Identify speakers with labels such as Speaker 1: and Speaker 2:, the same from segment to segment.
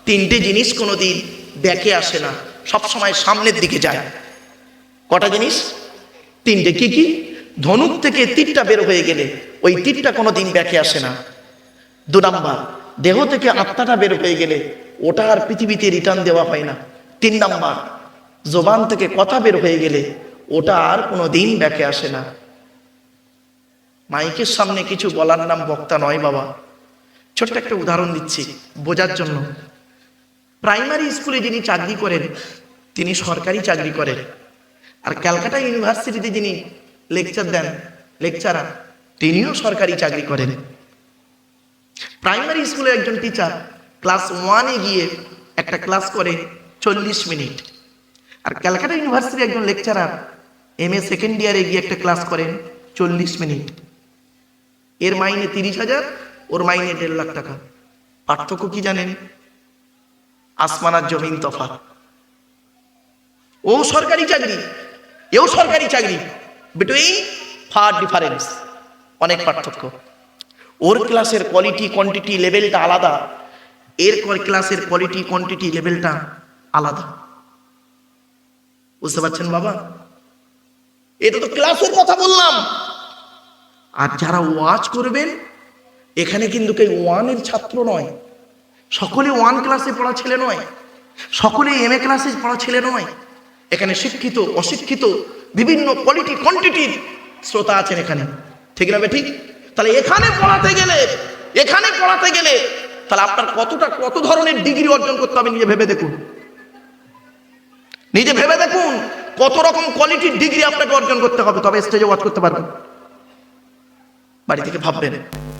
Speaker 1: তিনটে জিনিস কোনোদিন ব্যাকে আসে না, সব সময় সামনের দিকে যায়। কটা জিনিস? তিনটে। কি কি? ধনুক থেকে তীরটা বের হয়ে গেলে ওই তীরটা কোনোদিন ব্যাকে আসে না। 2 নাম্বার, দেহ থেকে আত্মাটা বের হয়ে গেলে ওটা আর পৃথিবীতে রিটার্ন দেওয়া হয় না। 3 নাম্বার, জবান থেকে কথা বের হয়ে গেলে ওটা আর কোনোদিন ব্যাকে আসে না। মাইকের সামনে কিছু বলার নাম বক্তা নয় বাবা। ছোট্ট একটা উদাহরণ দিচ্ছি বোঝার জন্য। প্রাইমারি স্কুলে যিনি চাকরি করেন তিনি সরকারি চাকরি করেন, আর ক্যালকাটা ইউনিভার্সিটিতে যিনি লেকচার দেন, লেকচারার, তিনিও সরকারি চাকরি করেন। প্রাইমারি স্কুলে একজন টিচার ক্লাস 1-এ গিয়ে একটা ক্লাস করে 40 মিনিট, আর ক্যালকাটা ইউনিভার্সিটির একজন লেকচারার MA সেকেন্ড ইয়ারে গিয়ে একটা ক্লাস করেন 40 মিনিট। এর মাইনে 30,000, ওর মাইনে 1.5 লাখ টাকা। পার্থক্য কি জানেন? আসমান আর জমিন তফাৎ। ও সরকারি চাকরি, এও সরকারি চাকরি, বিটুইন ফার ডিফারেন্স, অনেক পার্থক্য। ওর ক্লাসের কোয়ালিটি কোয়ান্টিটি লেভেলটা আলাদা, এর ক্লাসের কোয়ালিটি কোয়ান্টিটি লেভেলটা আলাদা। বুঝতে পারছেন বাবা? এটা তো ক্লাসের কথা বললাম। আর যারা ওয়াজ করবেন এখানে কিন্তু কেউ 1-এর ছাত্র নয়, সকলে 1 ক্লাসে পড়া ছেলে নয়, সকলে MA ক্লাসে পড়া ছেলে নয়। এখানে শিক্ষিত অশিক্ষিত বিভিন্ন কোয়ালিটি কোয়ান্টিটির শ্রোতা আছেন এখানে, ঠিক না ঠিক? তাহলে এখানে পড়াতে গেলে তাহলে আপনার কত ধরনের ডিগ্রি অর্জন করতে হবে নিজে ভেবে দেখুন। কত রকম কোয়ালিটির ডিগ্রি আপনাকে অর্জন করতে হবে, তবে স্টেজে ওয়াজ করতে পারবেন। বাড়ি থেকে ভাববেন।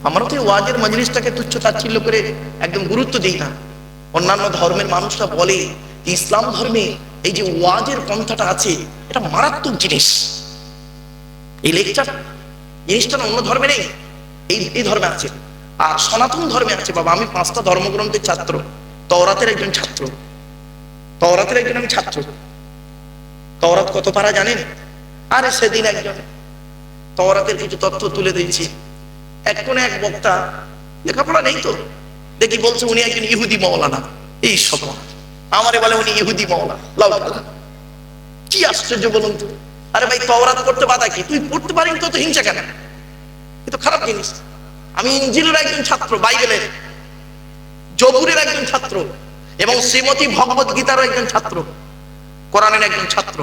Speaker 1: আমরা তো ওয়াজের মজলিসটাকে তুচ্ছ তাচ্ছিল্য করে একদম গুরুত্ব দিই না। অন্যান্য ধর্মের মানুষরা বলে ইসলাম ধর্মে এই যে ওয়াজের পন্থাটা আছে এটা মারাত্মক জিনিস। এই লেকচার জিনিসটা অন্য ধর্মে নেই, এই ধর্মে আছে। আর সনাতন ধর্মে আছে বাবা। আমি 5টা ধর্মগ্রন্থের ছাত্র, তওরাতের একজন ছাত্র, আমি ছাত্র। তওরাত কত পারা জানেন? আরে সেদিন একজন তওরাতের কিছু তথ্য তুলে দিয়েছি, এক বক্তা লেখাপড়া নেই তো দেখি বলছে উনি একজন ইহুদি মাওলানা। এই সব আমারে বলে উনি ইহুদি মাওলানা। কি আশ্চর্য বলুন তো। আরে ভাই, তওরাত পড়তে বাধা কি? তুই পড়তে পারিস তো হিংসা কেন? এ তো খারাপ জিনিস। আমি ইনজিলের একজন ছাত্র, বাইবেলের, জবুরের একজন ছাত্র, এবং শ্রীমতী ভগবত গীতারও একজন ছাত্র, কোরআনের একজন ছাত্র।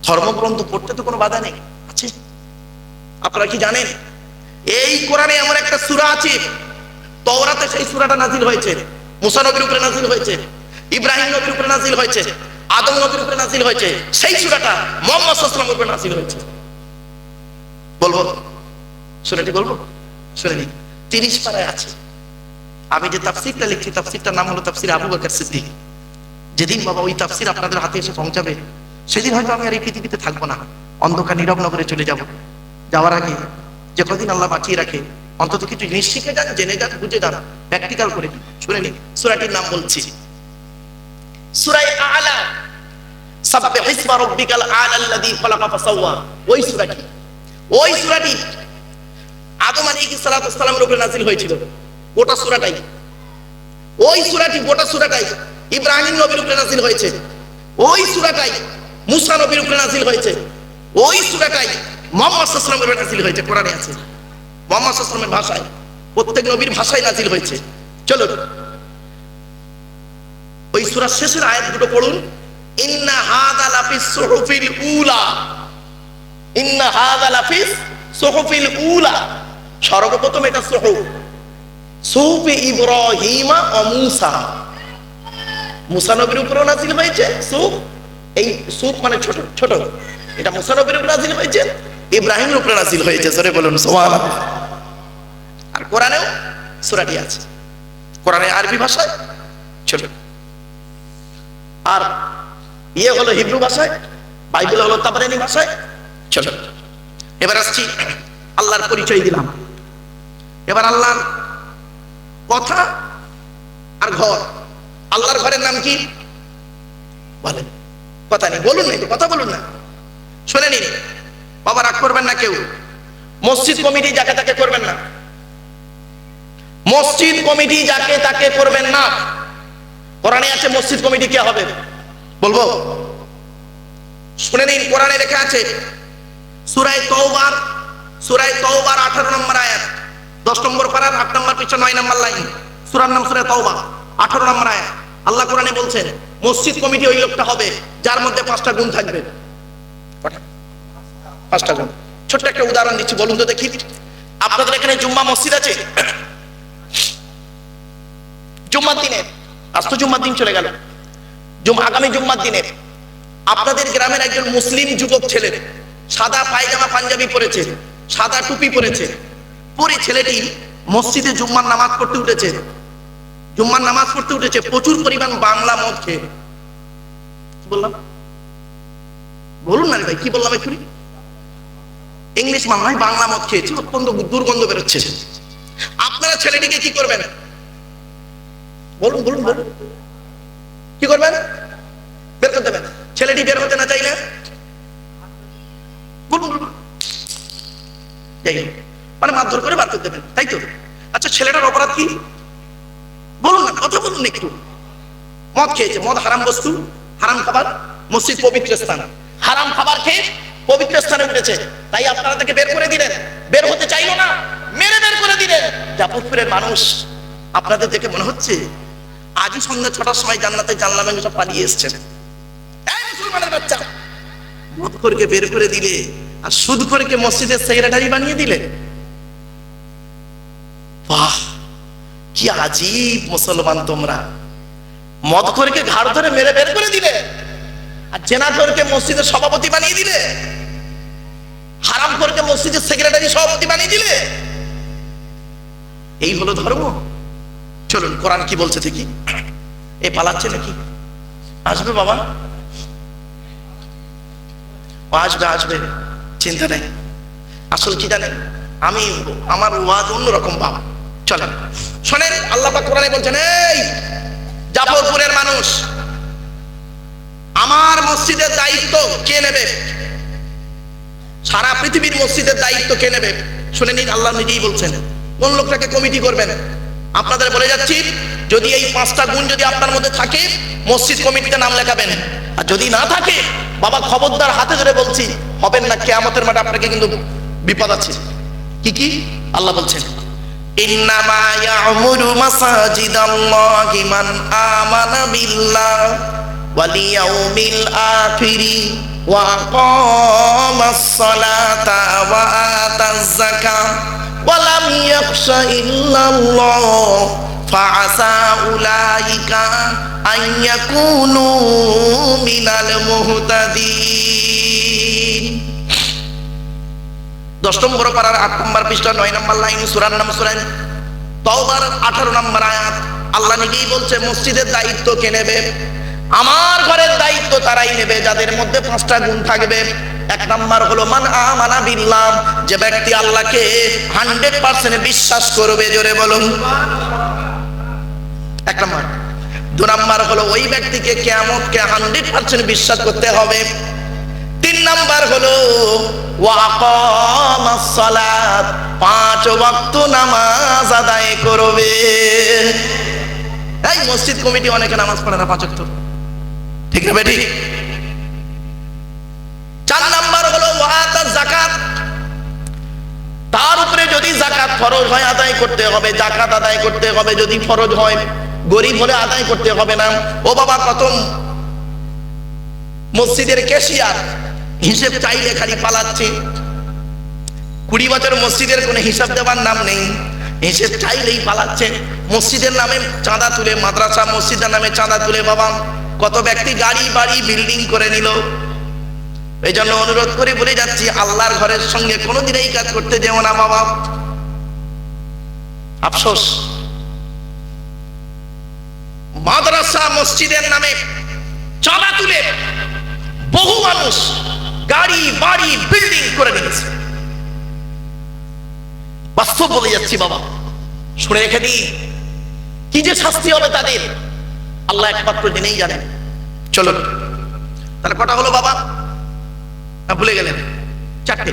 Speaker 1: ধর্মগ্রন্থ পড়তে তো কোনো বাধা নেই, আছে? আপনারা কি জানেন এই কোরআনে এমন একটা সূরা আছে, তওরাতে সেই সূরাটা নাযিল হয়েছে, মুসা নবীর উপরে নাযিল হয়েছে, ইব্রাহিম নবীর উপরে নাযিল হয়েছে, আদম নবীর উপরে নাযিল হয়েছে, সেই সূরাটা মুহাম্মদ সাল্লাল্লাহু আলাইহি ওয়াসাল্লামের উপরে নাযিল হয়েছে। বলবো? সূরাটি বলবো? শুনে নিন। 30 পারায় আছে। আমি যে তাফসীরটা লিখছি, তাফসীরটার নাম হলো তাফসীর আবু বকর সিদ্দিক। যেদিন বাবা ওই তাফসীর আপনাদের হাতে এসে পৌঁছাবে সেদিন হয়তো আমি আর এই পৃথিবীতে থাকবো না, অন্ধকার নীরব নগরে চলে যাব। যাওয়ার আগে যে কদিন আল্লাহ বাঁচিয়ে রাখে অন্তত কিছু জিনিস শিখে যান, জেনে যান, বুঝে যান, প্র্যাকটিক্যাল করে। শুনে নিন, সূরাটির নাম বলছি সূরা আ'লা। সাব্বিহ ইসমা রাব্বিকাল আ'লা আল্লাযী খালাকা ফাসাওয়া। ওই সূরাটি আদম আলাইহিস সালাতু ওয়াস সালামের উপরে নাযিল হয়েছিল। গোটা সূরাটাই গোটা সূরাটাই ইব্রাহিম নবীর উপরে নাযিল হয়েছে। ওই সূরাটাই মুসা নবীর উপরে নাযিল হয়েছে। ওই সূরাটাই মুহাম্মদ সাল্লাল্লাহু আলাইহি ওয়াসাল্লামের উপরে নাযিল হয়েছে। কোরআনে আছে মুহাম্মদ সাল্লাল্লাহু আলাইহি ওয়াসাল্লামের ভাষায়, প্রত্যেক নবীর ভাষায় নাযিল হয়েছে। চলো ওই সূরার শেষের আয়াত দুটো পড়ুন। ইন্না হাযা লাফিস সুহুফিল উলা। ইন্না হাযা লাফিস সুহুফিল উলা। সর্বপ্রথম এটা সুহুফে ইব্রাহিম ও মুসা। মুসা নবীর উপরে নাযিল হয়েছে সুহুফ। এই সুহুফ মানে ছোট ছোট, এটা মুসা নবীর উপরে নাযিল হয়েছে, ইব্রাহিমের উপরে নাযিল হয়েছে। জোরে বলুন সুবহানাল্লাহ। আর কোরআনেও সূরাটি আছে, কোরআনে আরবি ভাষায় ছোট, আর হলো হিব্রু ভাষায়, বাইবেল হলো তাবরানী ভাষায় ছোট। এবার আসছি আল্লাহর পরিচয় দিলাম। এবার আল্লাহর কথা আর ঘর। আল্লাহর ঘরের নাম কি বলেন? কথা নেই, বলুন না, কথা বলুন না, শুনে নিন বাবা, রাগ করবেন না কেউ। মসজিদ কমিটি যাকে তাকে করবেন না, মসজিদ কমিটি যাকে তাকে করবেন না। কোরআনে আছে মসজিদ কমিটি কে হবে, বলবো? শুনে নিন, কোরআনে লেখা আছে সূরা তওবার 18 নম্বর আয়াত, 10 নম্বর পারার 8 নম্বর পৃষ্ঠা 9 নম্বর লাইন। সূরার নাম সূরা তওবা, 18 নম্বর আয়াত। আল্লাহ কোরআনে বলছেন মসজিদ কমিটি ওই লোকটা হবে যার মধ্যে 5টা গুণ থাকবে। 5টা গুণ। ছোট্ট একটা উদাহরণ দিচ্ছি, বলুন তো দেখি। আপনাদের এখানে জুম্মা মসজিদ আছে? জুম্মার দিনে, আজ তো জুম্মার দিন চলে গেল, আগামী জুম্মার দিনে আপনাদের গ্রামের একজন মুসলিম যুবক ছেলে সাদা পায়জামা পাঞ্জাবি পরেছে, সাদা টুপি পরেছে, পরে ছেলেটি মসজিদে জুম্মার নামাজ পড়তে উঠেছে। প্রচুর পরিমাণ বাংলা মদ খেয়ে। কি বললাম? বলুন না ভাই, কি বললাম এক্ষুনি? ইংলিশ মান নয়, বাংলা মদ খেয়েছে, অত্যন্ত দুর্গন্ধ বেরোচ্ছে। আপনারা ছেলেটিকে কি করবেন? বলুন বলুন বলুন, কি করবেন? বের করে দেবেন। ছেলেটি বের হতে না চাইলে বলুন বলুন, মানে মারধর করে বার করে দেবেন, তাই তো? আচ্ছা, ছেলেটার অপরাধ কি? বলুন না, কথা বলুন একটু। মদ খেয়েছে, মদ হারাম বস্তু, হারাম খাবার, মসজিদ পবিত্র স্থান, হারাম খাবার খেয়ে পবিত্র স্থানে উঠেছে, তাই আপনারা তাকে বের করে দিলেন। বের হতে চাইলো না, মেরে বের করে দিলেন। জাফরপুরের মানুষ আপনাদের দেখে মনে হচ্ছে আজই সন্ধ্যা 6টার সময় জান্নাতে জানলা ভেঙে সব পালিয়ে এসছেন। এই মুসলমানের বাচ্চা, মদখোরকে বের করে দিলে আর সুদখোরকে মসজিদের সেক্রেটারি বানিয়ে দিলে। বাহ, কি আজীব মুসলমান তোমরা! মদখোরকে ঘাড় ধরে মেরে বের করে দিলে আর জেনাখোরকে মসজিদের সভাপতি বানিয়ে দিলে, হারামখোরকে মসজিদের সেক্রেটারি সভাপতি বানিয়ে দিলে। এই হলো ধর্ম? চলুন কোরআন কি বলছে দেখি। এ পালাচ্ছে নাকি? আসবে বাবা, আসবে আসবে, চিন্তা নেই। আসল কি জানেন, আমার ওয়াজ অন্যরকম বাবা। চলেন শোনেন, আল্লাহ পাক কোরআনে বলছেন, এই জাফরপুরের মানুষ, আমার মসজিদের দায়িত্ব কে নেবে? সারা পৃথিবীর মসজিদের দায়িত্ব কে নেবে? শুনে নিন, আল্লাহ নিজেই বলছেন কোন লোকটাকে কমিটি করবেন। আপনাদের বলে যাচ্ছি, যদি এই 5টা গুণ যদি আপনার মধ্যে থাকে, মসজিদ কমিটিতে নাম লেখাবেন। আর যদি না থাকে, বাবা খবরদার, হাতে ধরে বলছি, হবেন না। কিয়ামতের মাঠে আপনাকে কিন্তু বিপদ আছে। কি কি? আল্লাহ বলছেন, ইন্নামা ইয়া'মুরু মাসাজিদাল্লাহি মান আমানা বিল্লাহ ওয়াল ইয়াউমিল আখিরি ওয়া আকামাস সালাতা ওয়া আতাজ যাকাত ওয়া লাম ইয়াখশা ইল্লাল্লাহ ফাআসা উলাইকা আন ইয়াকুনু মিনাল মুহতাদিন। 10 নম্বর পারার 8 নম্বর পৃষ্ঠা 9 নম্বর লাইন, সূরার নাম সূরা তওবার 18 নম্বর আয়াত। আল্লাহ নিজেই বলছে মসজিদের দায়িত্ব কে নেবে? আমার ঘরের দায়িত্ব তারাই নেবে যাদের মধ্যে 5টা গুণ থাকবে। 1 নম্বর হলো মান আমানা বিল্লাহ, যে ব্যক্তি আল্লাহকে 100% বিশ্বাস করবে। জোরে বলুন সুবহানাল্লাহ। 1 নম্বর। 2 নম্বর হলো ওই ব্যক্তিকে কিয়ামতকে 100% বিশ্বাস করতে হবে। 3 নম্বর হলো ওয়া আকামাস সালাত, 5 ওয়াক্ত নামাজ আদায় করবে। এই মসজিদ কমিটি অনেকে নামাজ পড়ে না 5 ওয়াক্ত, ঠিক না বেটি? 4 নম্বর হলো ওয়া আতাজ যাকাত, তার উপরে যদি যাকাত ফরজ হয় আদায় করতে হবে, যাকাত আদায় করতে হবে। যদি ফরজ হয়, গরিব হলে আদায় করতে হবে না। ও বাবা, কত মসজিদের ক্যাশিয়ার হিসেব চাইলে খালি পালাচ্ছে। 20 বছর মসজিদের কোনো হিসাব দেওয়ার নাম নেই, হিসেব চাইলেই পালাচ্ছে। মসজিদের নামে চাঁদা তুলে, মাদ্রাসা মসজিদের নামে চাঁদা তুলে বাবা কত ব্যক্তি গাড়ি বাড়ি বিল্ডিং করে নিল। এই জন্য অনুরোধ করে বলে যাচ্ছি, আল্লাহর ঘরের সঙ্গে কোনোদিন এই কাজ করতে যেও না বাবা। আফসোস, মাদ্রাসা মসজিদের নামে চাঁদা তুলে বহু মানুষ গাড়ি বাড়ি বিল্ডিং করে নিয়েছে। বাস্তব বলে যাচ্ছি বাবা, শুনে রেখে দিই, কি যে শাস্তি হবে তাদের আল্লাহ একমাত্র জেনেই জানেন। চলো তাহলে কটা হলো বাবা? না ভুলে গেলেন? 4টে।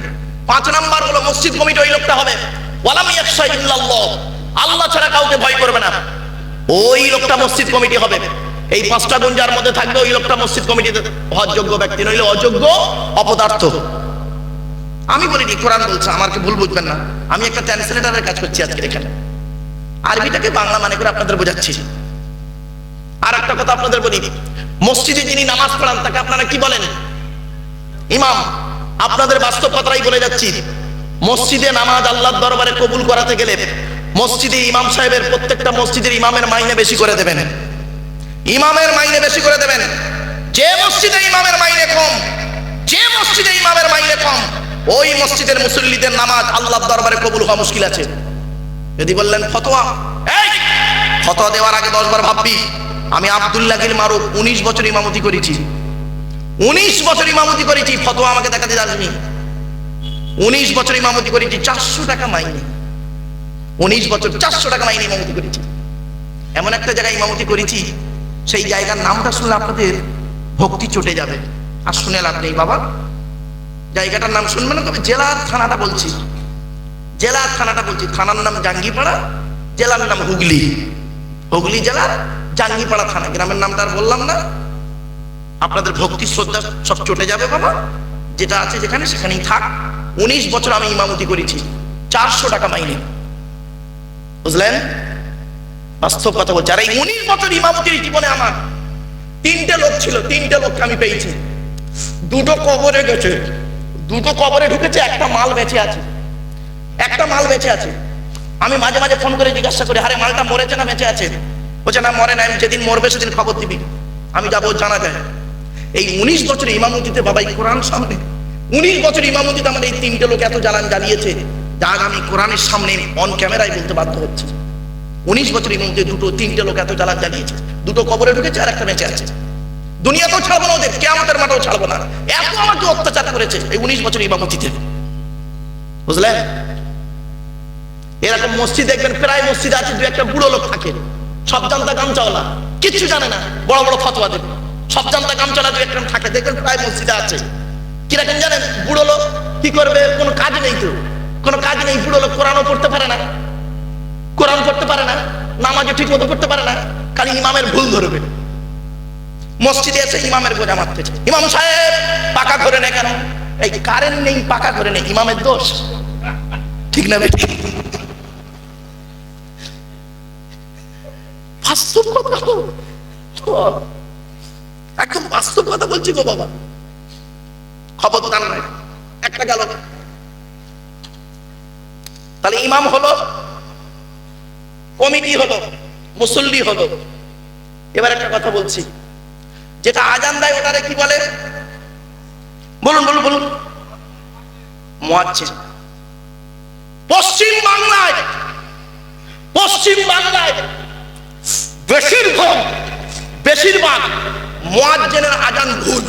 Speaker 1: 5 নাম্বার হলো মসজিদ কমিটি ওই লোকটা হবে ওয়ালাম ইয়াখশা ইল্লাল্লাহ, আল্লাহ ছাড়া কাউকে ভয় করবে না, ওই লোকটা মসজিদ কমিটি হবে। এই 5টা গুণ যার মধ্যে থাকবে ওই লোকটা মসজিদ কমিটিতে হজযোগ্য ব্যক্তি, নইলে অযোগ্য অপদার্থ। আমি বলিনি, কোরআন বলছে, আমাকে ভুল বুঝবেন না। আমি একটা ট্রান্সলেটরের কাজ করছি আজকে এখানে, আরবিটাকে বাংলা মানে করে আপনাদের বোঝাচ্ছি। আর একটা কথা আপনাদের বলি, মসজিদে যিনি নামাজ পড়ান তাকে আপনারা কি বলেন? ইমাম। আপনাদের বাস্তব কথাই বলে যাচ্ছি, মসজিদে নামাজ আল্লাহর দরবারে কবুল করাতে গেলে মসজিদে ইমাম সাহেবের, প্রত্যেকটা মসজিদের ইমামের মাইনে বেশি করে দেবেন। ইমামের মাইনে বেশি করে দেবেন। যে মসজিদে ইমামের মাইনে কম, যে মসজিদে ইমামের মাইনে কম, ওই মসজিদের মুসল্লিদের নামাজ আল্লাহর দরবারে কবুল হওয়া মুশকিল আছে। যদি বললেন ফতোয়া, এই ফতোয়া দেওয়ার আগে 10 বার ভাববি। আমি আব্দুল্লাহ গিল মারুফ 19 বছর ইমামতি করেছি, 19 বছর ইমামতি করেছি। ফতোয়া আমাকে দেখাতে যাসনি। 19 বছর ইমামতি করেছি, 400 টাকা মাইনে। 19 বছর 400 টাকা মাইনে ইমামতি করেছি। এমন একটা জায়গায় ইমামতি করেছি, সেই জায়গার নামটা শুনলে আপনাদের ভক্তি চটে যাবে। আর শুনে লাভ নেই বাবা, জায়গাটার নাম শুনবেন না, তবে জেলার থানাটা বলছি, জেলার থানাটা বলছি। থানার নাম জাঙ্গিপাড়া, জেলার নাম হুগলি। হুগলি জেলার জাঙ্গিপাড়া থানা। গ্রামের নামটা আর বললাম না, আপনাদের ভক্তি শ্রদ্ধা সব চটে যাবে বাবা। যেটা আছে যেখানে সেখানেই থাক। 19 বছর আমি ইমামতি করেছি, 400 টাকা মাইনে। বুঝলেন? বাস্তব কথা বলছি। আর এই 19 বছর ইমামতির জীবনে আমার 3টে লোক ছিল, 3টে লোককে আমি পেয়েছি। 2টো কবরে গেছে, 2টো কবরে ঢুকেছে, একটা মাল বেঁচে আছে, একটা মাল বেঁচে আছে। আমি মাঝে মাঝে ফোন করে জিজ্ঞাসা করি, আরে মালটা মরেছে না বেঁচে আছে? বলছে না মরে না, আমি যেদিন মরবে সেদিন খবর দিবি। আমি যাবো, জানা যায়। এই 19 বছর ইমামতিতে বাবা, এই কোরআন সামনে 19 বছর ইমামতিতে আমার এই 3টে লোক এত জ্বালান জ্বালিয়েছে, যার আমি কোরআনের সামনে অন ক্যামেরায় বলতে বাধ্য হচ্ছে। 19 বছর ইমামতিতে 3টে লোক এত জ্বালান জ্বালিয়েছে। 2টো কবরে ঢুকেছে আর একটা বেঁচে আছে। দুনিয়াতেও ছাড়বো না ওদের, কিয়ামতের মাঠেও ছাড়বো না। এত আমাকে অত্যাচার করেছে এই 19 বছর ইমামতিতে। বুঝলেন? এরকম মসজিদ দেখবেন, প্রায় মসজিদে আছে 2-1টা বুড়ো লোক থাকে, সব জানতা গামচাওয়ালা, কিচ্ছু জানে না, বড় বড় ফতোয়া দেবে। সব জানতা গামচাওয়ালা 2-1টা থাকে, দেখবেন প্রায় মসজিদে আছে। কিরকম জানেন? বুড়ো লোক কি করবে, কোনো কাজ নেই তো, কোনো কাজ নেই। বুড়ো লোক কোরআনও পড়তে পারে না, কোরআন পড়তে পারে না, নামাজও ঠিক মতো পড়তে পারে না, খালি ইমামের ভুল ধরবে। মসজিদে এসে ইমামের বোঝা মারতেছে, ইমাম সাহেব পাকা ঘরে নেই কেন? এই কারেন্ট নেই, পাকা ঘরে নেই, ইমামের দোষ। ঠিক না বেটি? বাস্তব কথা, একদম বাস্তব কথা বলছি গো বাবা। খবরদার নয়। একটা গেল, তাহলে ইমাম হলো, কমিটি হলো, মুসল্লি হলো। এবার একটা কথা বলছি, যেটা আজান দেয় ওটারে কি বলে? বলুন বলুন বলুন। মুয়াজ্জিন। পশ্চিম বাংলায় বেশিরভাগ মুয়াজ্জিনের আজান ভুল।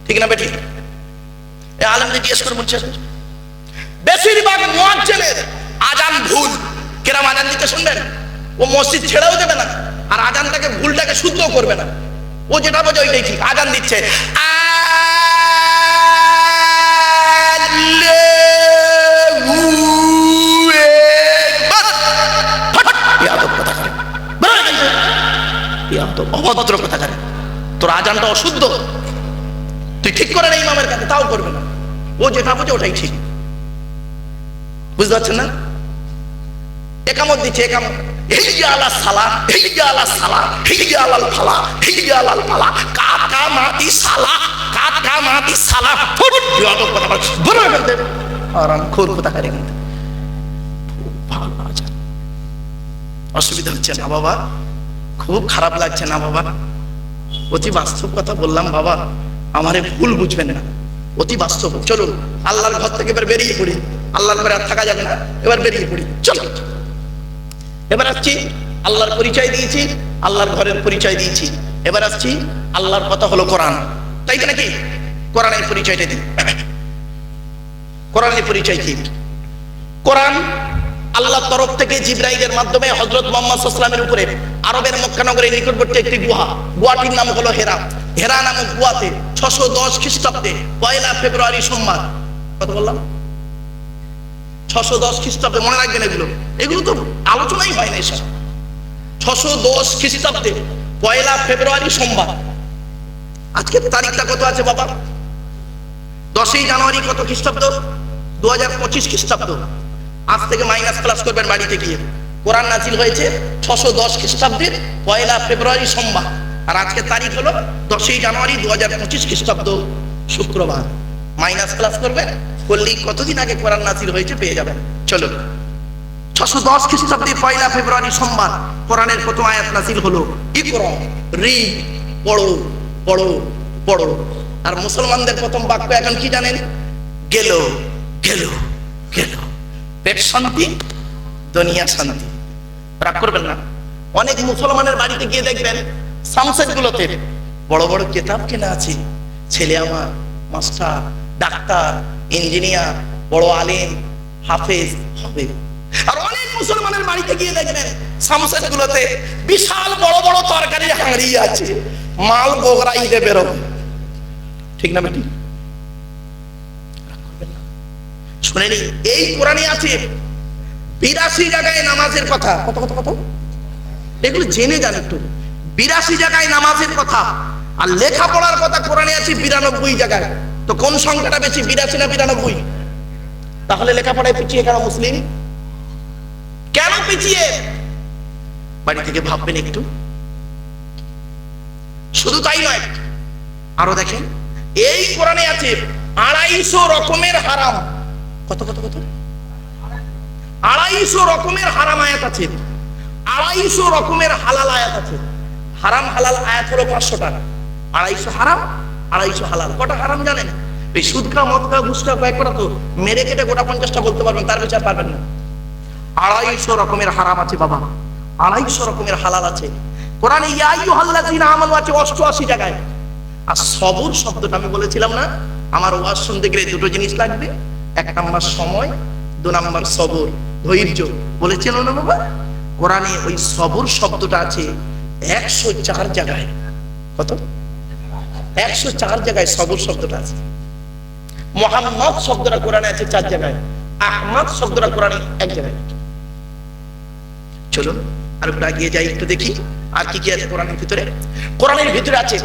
Speaker 1: ঠিক না বেঠিক? এই আলেমদের জিজ্ঞেস করে বলছে, বেশিরভাগ মুয়াজ্জিনের আজান ভুল। কেরাম আজান দিতে শুনবেন, ও মসজিদ ছেড়েও দেবে না, আর আজানটাকে ভুলটাকে শুদ্ধ করবে না। ও যেটা বোঝে ওইটাই ঠিক। আজান দিচ্ছে, অভদ্র কথা করে, তোর আজানটা অশুদ্ধ, তুই ঠিক করে নেই ইমামের কাছে, তাও করবে না। ও যেটা বোঝে ওটাই ঠিক। বুঝতে পারছেন না? একামত দিচ্ছে, একামত, হিয়া আলা সালাহ, হিয়া আলা সালাহ, হিয়া আলাল ফালাহ, হিয়া আলাল ফালাহ, কাকা মাতি সালাহ, কাকা মাতি সালাহ। ফুট বিয়াদব কথা বল, বড় বলতে আরাম খোর কথা করে। কিন্তু ভালো আজান, অসুবিধা হচ্ছে না বাবা? খুব খারাপ লাগছে না বাবা? অতি বাস্তব কথা বললাম বাবা, আমারে ভুল বুঝবেন না, অতি বাস্তব। চলুন আল্লাহর ঘর থেকে এবার বেরিয়ে পড়ি। আল্লাহর ঘরে আর থাকা যাবে না, এবার বেরিয়ে পড়ি। চলো এবার আসছি, আল্লাহর পরিচয় দিয়েছি, আল্লাহর ঘরের পরিচয় দিয়েছি। এবার আসছি, আল্লাহর কথা হলো কোরআন, তাই তো নাকি? কোরআনের পরিচয়টা দিই। কোরআনের পরিচয় কি? কোরআন আল্লাহর তরফ থেকে জিবরাইলের মাধ্যমে হযরত মুহাম্মদ সাল্লাল্লাহু আলাইহি ওয়াসাল্লামের উপরে আরবের মক্কা নগরের নিকটবর্তী একটি গুহা, গুহাটির নাম হলো হেরা। হেরা নামক গুহাতে 610 খ্রিস্টাব্দে 1 ফেব্রুয়ারি সোমবার, কত বললাম? 610 খ্রিস্টাব্দে, মনে রাখবেন এগুলো, এগুলো তো আলোচনাই হয় না এসব। 610 খ্রিস্টাব্দে পয়লা ফেব্রুয়ারি সোমবার। আজকের তারিখটা কত আছে বাবা? 10ই জানুয়ারি কত খ্রিস্টাব্দ? 2025 খ্রিস্টাব্দ। আজ থেকে মাইনাস ক্লাস করবেন বাড়িতে গিয়ে। কোরআন নাজিল হয়েছে 610 খ্রিস্টাব্দের পয়লা ফেব্রুয়ারি সোমবার, আর আজকের তারিখ হলো 10ই জানুয়ারি 2025 খ্রিস্টাব্দ শুক্রবার। মাইনাস ক্লাস করবেন, করলেই কতদিন আগে কোরআন নাজিল হয়েছে পেয়ে যাবেন। চলো, 610 খ্রিস্টাব্দে পয়লা ফেব্রুয়ারি সোমবার কোরআনের প্রথম আয়াত নাজিল হলো ইকরা, রিড, পড়ো পড়ো পড়ো। আর মুসলমানদের প্রথম বাক্য এখন কি জানেন? গেল গেল গেল, পেট শান্তি দুনিয়া শান্তি। রাগ করবেন না। অনেক মুসলমানের বাড়িতে গিয়ে দেখবেন সামসেট গুলোতে বড় বড় কিতাব কেনা আছে। ছেলে আমার মাস্টার, ডাক্তার, ইঞ্জিনিয়ার, বড় আলেম, হাফেজ হবে। আর অনেক মুসলমানের বাড়িতে গিয়ে দেখবেন সামসেট গুলোতে বিশাল বড় বড় তরকারির হাঁড়ি আছে, মাল বগরাইতে বেরোবে। ঠিক না বেটি? শুনেনি? এই কোরআনে আছে 82 জায়গায় নামাজের কথা। কত কত কত? এগুলো জেনে যান একটু। 82 জায়গায় নামাজের কথা, আর লেখাপড়ার কথা কোরআনে আছে 92 জায়গায়। তো কোন সংখ্যাটা বেশি, 82 না 92? তাহলে লেখাপড়ায় পিছিয়ে কেন মুসলিম? কেন পিছিয়ে? বাড়ি থেকে ভাববেন একটু। শুধু তাই নয়, আরো দেখেন এই কোরআনে আছে 250 রকমের হারাম। কত কত কত? 250 রকমের হারাম আয়াত আছে, 250 রকমের হালাল আয়াত আছে। হারাম হালাল আয়াত হলো 500টা। 250 হারাম, 250 হালাল। কটা হারাম জানেন? এই সুদকা, মদকা, ঘুষকা কয়েকটা তো মেরে কেটে গোটা 50টা বলতে পারবেন, তার বেশি আর পারবেন না। 250 রকমের হারাম আছে বাবা, 250 রকমের হালাল আছে। কোরআনে ইয়া আইয়ুহাল্লাযীনা আমানু আছে 88 জায়গায়। আর সবর শব্দটা আমি বলেছিলাম না, আমার ওয়াজ শুনতে গেলে দুটো জিনিস লাগবে, 1 নাম্বার সময়, 2 নাম্বার সবর, ধৈর্য। বলেছিল না বাবা? কোরআনে ওই সবর শব্দটা আছে 104 জায়গায়। কত? 104 জায়গায় সবর শব্দটা আছে। মুহাম্মদ শব্দটা কোরআনে আছে 4 জায়গায়, আহমদ শব্দটা কোরআনে 1 জায়গায়। চলুন আর একটু এগিয়ে যাই, একটু দেখি আর কি কি আছে কোরআনের ভিতরে। কোরআনের ভিতরে আছে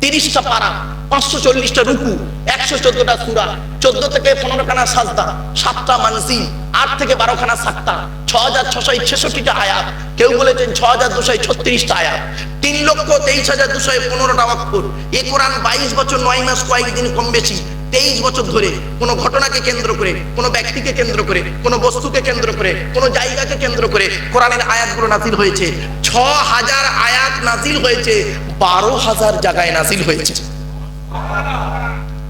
Speaker 1: 30টা পারা, 540টা রুকু, 114টা সূরা, 14 থেকে 15 খানা সাজদা, 7টা মানজিল, 8 থেকে 12 খানা সাক্তা, 6666টা আয়াত, কেউ বলেছেন 6236টা আয়াত, 3,23,215টা অক্ষর। এই কোরআন 22 বছর 9 মাস কয়েকদিন কম বেশি 23 বছর ধরে কোন ঘটনাকে কেন্দ্র করে, কোন ব্যক্তিকে কেন্দ্র করে, কোন বস্তুকে কেন্দ্র করে, কোন জায়গাকে কেন্দ্র করে কোরআনের আয়াতগুলো নাজিল হয়েছে। 6000 আয়াত নাজিল হয়েছে, 12,000 জায়গায় নাজিল হয়েছে।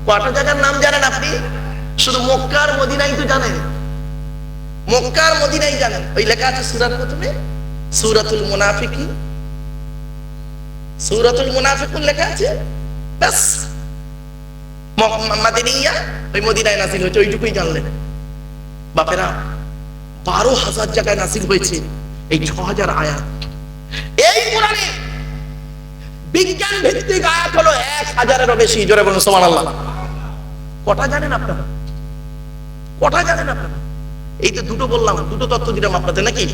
Speaker 1: কয়টা জায়গার নাম জানেন আপনি? শুধু মক্কা আর মদিনাই তো জানেন। মক্কা আর মদিনাই জানেন। ওই লেখা আছে সূরার প্রথমে সূরাতুল মুনাফিকিন, সূরাতুল মুনাফিকুন লেখা আছে, ব্যাস। মাদিনিয়া ওই মদিনায় নাজিল হয়েছে, ওইটুকুই জানলেন। বাপেরা 12,000 জায়গায় নাজিল হয়েছে এই 6000 আয়াত। এই কোরআনে বিজ্ঞান ভিত্তিক আয়াত হলো 1000-এরও বেশি। জোরে বলুন সুবহানাল্লাহ। কটা জানেন আপনারা? কটা জানেন আপনারা? এই তো দুটো বললাম, দুটো তথ্য দিলাম আপনাদের, নাকি?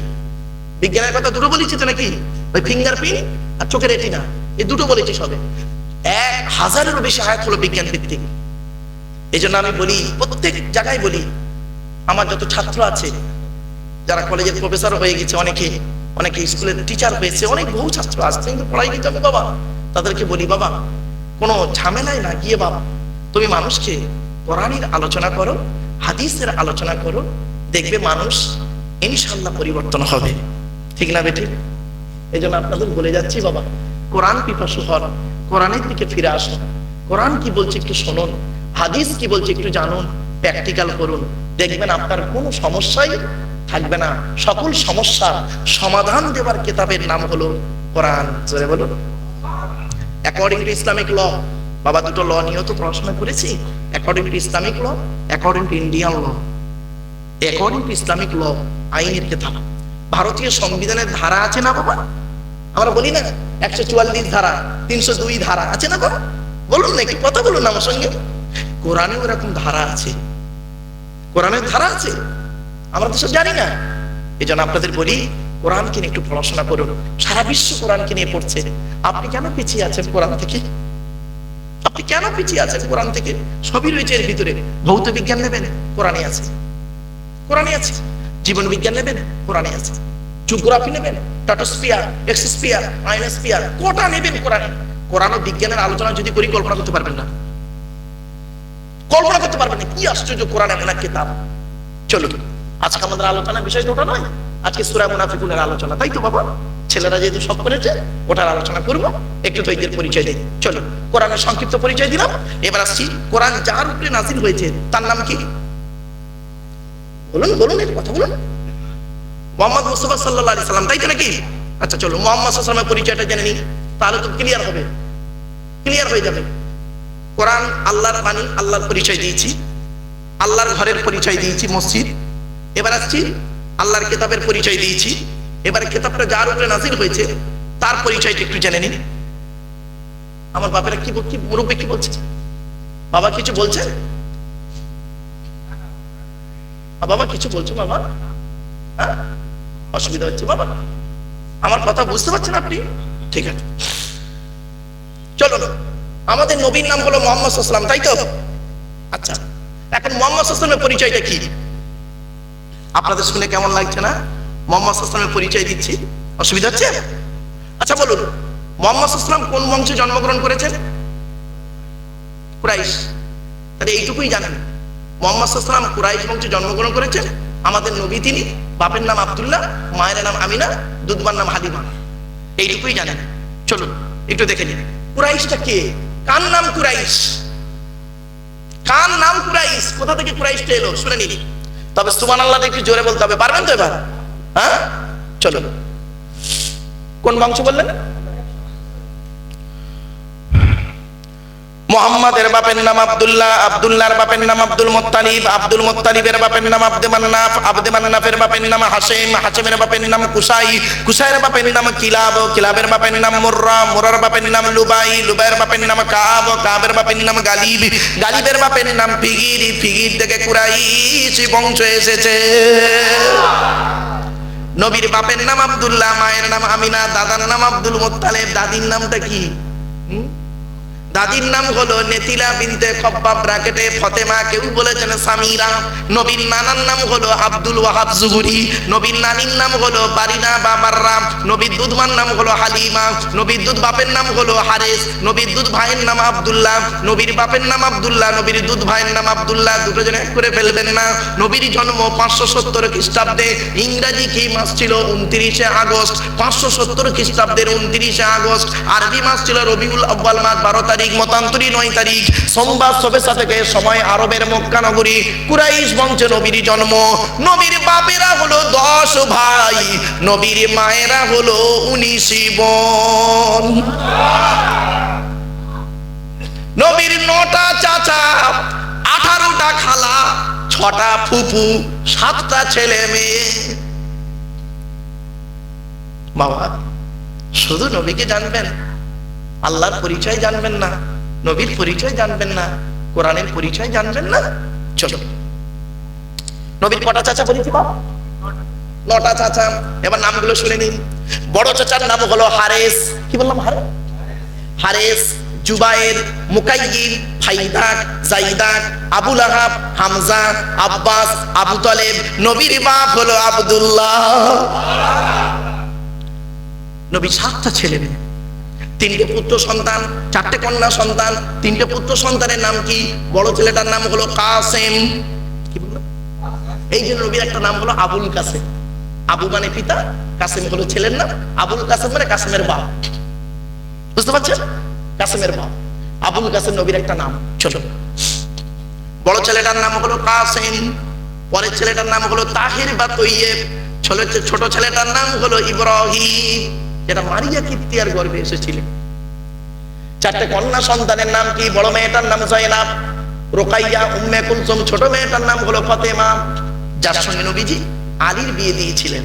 Speaker 1: বিজ্ঞানের কথা দুটো বলেছি তো, নাকি? ওই ফিঙ্গারপ্রিন্ট আর চোখের রেটিনা, এই দুটো বলেছি সবে। 1000-এরও বেশি আয়াত হলো বিজ্ঞান ভিত্তিক। এই জন্য আমি বলি, প্রত্যেক জায়গায় বলি, আমার যত ছাত্র আছে যারা কলেজের প্রফেসর হয়ে গেছে, অনেকে স্কুলের টিচার হয়েছে, অনেক বহু ছাত্র আসছে কিন্তু পড়াই দিতে হবে বাবা। তাদেরকে বলি, বাবা কোনো ঝামেলায় না গিয়ে বাবা তুমি মানুষকে কোরআনের আলোচনা করো, হাদিসের আলোচনা করো, দেখবে মানুষ ইনশাআল্লাহ পরিবর্তন হবে। ঠিক না বেটি? এই জন্য আপনাদের বলে যাচ্ছি বাবা, কোরআন পিপাসু হন, কোরআনের দিকে ফিরে আসুন। কোরআন কি বলছে একটু শুনুন, হাদিস কি বলছে একটু জানুন, প্র্যাকটিক্যাল করুন, দেখবেন আপনার কোনো সমস্যাই থাকবে না। সকল সমস্যার সমাধান দেওয়ার কিতাবের নাম হলো কোরআন। জোরে বলুন। অ্যাকর্ডিং টু ইসলামিক ল, বাবা দুটো ল নিয়েও তো পড়াশোনা করেছি। According to Islamic law, according to Indian law. According to Islamic law আইনের কিতাব। ভারতীয় সংবিধানের ধারা আছে না বাবা? আমরা বলি না 144 ধারা, 302 ধারা আছে না বাবা? বলুন না, একটু কথা বলুন আমার সঙ্গে। কোরআনে ওরকম ধারা আছে, কোরআনের ধারা আছে, আমরা তো সব জানি না। এই জন্য আপনাদের বলি, কোরআনকে নিয়ে একটু পড়াশোনা করুন। সারা বিশ্ব কোরআনকে নিয়ে পড়ছে, আপনি কেন পিছিয়ে আছেন কোরআন থেকে? আপনি কেন পিছিয়ে আছেন কোরআন থেকে? সবই রয়েছে এর ভিতরে। ভৌত বিজ্ঞান নেবেন, কোরআনে আছে, কোরআনে আছে। জীবন বিজ্ঞান নেবেন, কোরআনে আছে। জিওগ্রাফি নেবেন, স্ট্র্যাটোস্ফিয়ার, এক্সোস্ফিয়ার, আয়নোস্ফিয়ার, কোটা নেবেন কোরআনে। কোরআন ও বিজ্ঞানের আলোচনা যদি করি কল্পনা করতে পারবেন না, কল্পনা করতে পারবেন না। কি আশ্চর্য কোরআন এমন এক কিতাব। চলুন, আজকে আমাদের আলোচনার বিষয় ওটা নয়, আজকে সূরা মুনাফিকুনের আলোচনা, তাই তো বাবা? ছেলেরা যেহেতু সব করেছে, ওটার আলোচনা করবো। একটু ধৈর্যের পরিচয় দিই। চলো, কোরআনের সংক্ষিপ্ত পরিচয় দিলাম। এবার আসছি, কোরআন যার উপরে নাজিল হয়েছে তার নাম কি? বলুন বলুন, এর কথা বলুন। মুহাম্মদ মুস্তাফা সাল্লাল্লাহু আলাইহি সাল্লাম, তাই তো নাকি? আচ্ছা চলো, মুহাম্মদ সাল্লাল্লাহু আলাইহি সাল্লামের পরিচয়টা জেনে নিই, তাহলে তো ক্লিয়ার হবে, ক্লিয়ার হয়ে যাবে। কোরআন আল্লাহর বাণী, আল্লাহর পরিচয় দিয়েছি, আল্লাহর ঘরের পরিচয় দিয়েছি, মসজিদ। এবার আসছি, আল্লাহর কিতাবের পরিচয় দিয়েছি। এবার কিতাবটা যার উপরে নাজিল হয়েছে তার পরিচয়টা একটু জেনে নিন। আমার বাপেরা কি মুরব্বী কি বলছে? বাবা কিছু বলছে? বাবা কিছু বলছো? বাবা হ্যাঁ, অসুবিধা হচ্ছে বাবা? আমার কথা বুঝতে পারছেন আপনি? ঠিক আছে, চলো। আমাদের নবীর নাম হলো মুহাম্মদ সাল্লাল্লাহু আলাইহি ওয়াসাল্লাম, তাই তো? আচ্ছা, এখন মুহাম্মদ সাল্লাল্লাহু আলাইহি ওয়াসাল্লামের পরিচয়টা কি? আপনাদের শুনে কেমন লাগছে না? মুহাম্মদ সাল্লাল্লাহু আলাইহি ওয়াসাল্লামের পরিচয় দিচ্ছি, অসুবিধা হচ্ছে? আচ্ছা বলুন, মুহাম্মদ সাল্লাল্লাহু আলাইহি ওয়াসাল্লাম কোন বংশে জন্মগ্রহণ করেছেন? কুরাইশ। তাহলে এইটুকুই জানেন, মুহাম্মদ সাল্লাল্লাহু আলাইহি ওয়াসাল্লাম কুরাইশ বংশে জন্মগ্রহণ করেছেন। আমাদের নবী তিনি, বাপের নাম আব্দুল্লাহ, মায়ের নাম আমিনা, দুধবার নাম হালিমা। এইটুকুই জানেন। চলুন একটু দেখে নিন, কুরাইশটা কে? কার নাম কুরাইশ? কার নাম কুরাইশ? কোথা থেকে কুরাইশটা এলো শুনে নিন। তবে সুবহানাল্লাহটা একটু জোরে বলতে হবে, পারবেন তো এবার? হ্যাঁ, চলো। কোন বংশ বললেন? মুহাম্মাদের বাপের নাম আব্দুল্লাহ, আব্দুল্লাহর বাপের নাম আব্দুল মুত্তালিব, আব্দুল মুত্তালিবের বাপের নাম আব্দে মান্নাফ, আব্দে মান্নাফের বাপের নাম হাশেম, হাশেমের বাপের নাম কুসাই, কুসাইয়ের বাপের নাম কিলাব, কিলাবের বাপের নাম মুররা, মুরার বাপের নাম লুবাই, লুবাইয়ের বাপের নাম কাব, কাবের বাপের নাম গালিব, গালিবের বাপের নাম ফিগির, ফিগির থেকে কুরাইশ বংশ এসেছে। নবীর বাপের নাম আব্দুল্লাহ, মায়ের নাম আমিনা, দাদার নাম আব্দুল মুত্তালিব। দাদির নামটা কি? দাদির নাম হলো নেতিলা বিনতে খব্বাব ব্র্যাকেটে ফতেমা, কেউ বলেছেন সামিরা। নবীর নানার নাম হলো আব্দুল ওয়াহাব জুহুরি, নবীর নানির নাম হলো বারিনা বা মাররা, নবীর দুধমার নাম হলো হালিমা, নবীর দুধ বাপের নাম হলো হারেস, নবীর দুধ ভাইয়ের নাম আব্দুল্লাহ, নবীর বাপের নাম আব্দুল্লাহ, নবীর দুধ ভাইয়ের নাম আব্দুল্লাহ। দুটো জন এক করে ফেলবেন না। নবীর জন্ম 570 খ্রিস্টাব্দে, ইংরাজি কি মাস ছিল? 29শে আগস্ট। 570 খ্রিস্টাব্দের 29শে আগস্ট। আরবি মাস ছিল রবিউল আউয়াল মাস 12 তারিখ, মতান্তরী 9 তারিখ, সোমবার সবেসা থেকে সময় আরবের মক্কা নগরী। কুরাইশ বংশে নবীর জন্ম। নবীর বাপেরা হলো 10 ভাই, নবীর মায়েরা হলো 19 বোন। নবীর 9টা চাচা, 18টা খালা, 6টা ফুফু, 7টা ছেলে মেয়ে। বাবা, শুধু নবীকে জানবেন, আল্লাহর পরিচয় জানবেন না, নবীর পরিচয় জানবেন না, কোরআনের পরিচয় জানবেন না। চলো, নবীর কটা চাচা বলেছি বাবা? 9টা চাচা। এবার নামগুলো শুনে নিন। বড় চাচার নাম হলো হারেস। কি বললাম? হারেস, জুবায়ের, মুকাইয়িম, ফাইদাক, জাইদাক, আবু লাহাব, হামজা, আব্বাস, আবু তালেব। নবীর বাপ হলো আব্দুল্লাহ। নবীর 7টা ছেলে মেয়ে, 3টে পুত্র সন্তান, 4টে কন্যা সন্তান। 3টে পুত্র সন্তানের নাম কি? বড় ছেলেটার নাম হলো কাসেম। কি বললো? এই জন্য নবীর একটা নাম হলো আবুল কাসেম। আবু মানে পিতা, কাসেম হলো ছেলের নাম। আবুল কাসেম মানে কাসেমের বাপ। বুঝতে পারছেন? কাসেমের বাপ আবুল কাসেম নবীর একটা নাম। ছোট বড় ছেলেটার নাম হলো কাসেম, পরের ছেলেটার নাম হলো তাহির বা তৈয়েব, ছোট ছেলেটার নাম হলো ইব্রাহিম, যেটা মারিয়া কিপ্তিয়ার গর্ভে এসেছিলেন। 4টে কন্যা সন্তানের নাম কি? বড় মেয়েটার নাম জয়নাব, রোকাইয়া, উম্মে কুলসুম। ছোট মেয়েটার নাম হলো ফাতেমা, যার সঙ্গে নবীজি আলীর বিয়ে দিয়েছিলেন।